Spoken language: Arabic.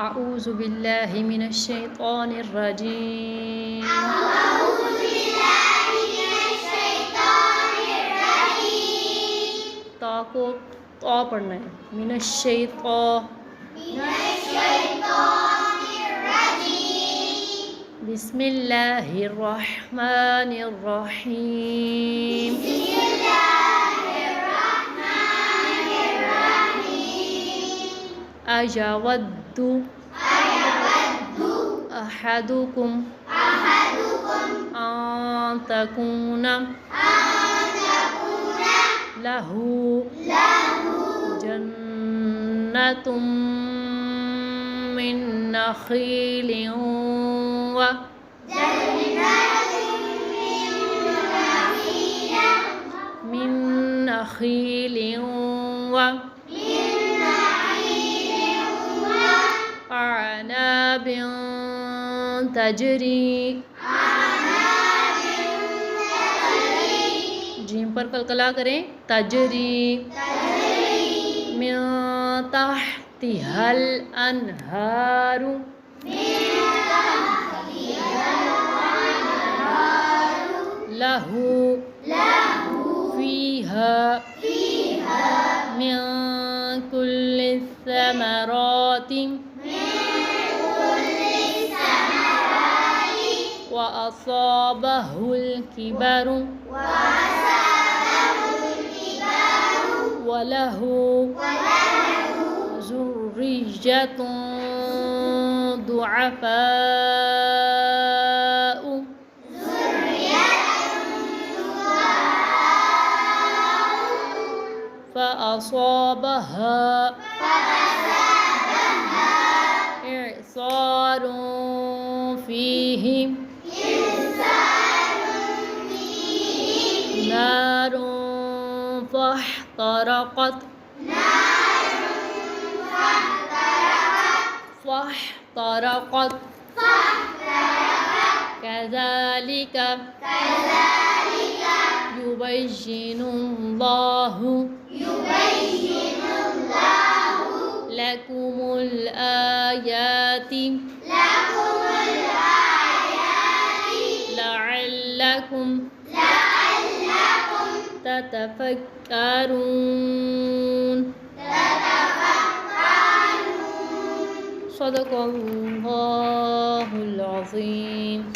أعوذ بالله من الشيطان الرجيم أعوذ بالله من الشيطان الرجيم تا को तो पढ़ना है من الشيطان من الشيطان الرجيم بسم الله الرحمن الرحيم بسم الله الرحمن الرحيم أجود أيود أحدكم أحدكم أن تكون له جنة من نخيل من نخيل وأعناب تجري जीम पर कलकला करें तजरी मिन तहतिहल अनहारु लहू फीहा मिन कुल्लि समराति व असाबहुल किबरु وله ذرية ضعفاء فأصابها إعصار فيه نار فاحترقت كذلك يبين الله لكم الآيات لعلكم تتفكرون صدق الله العظيم.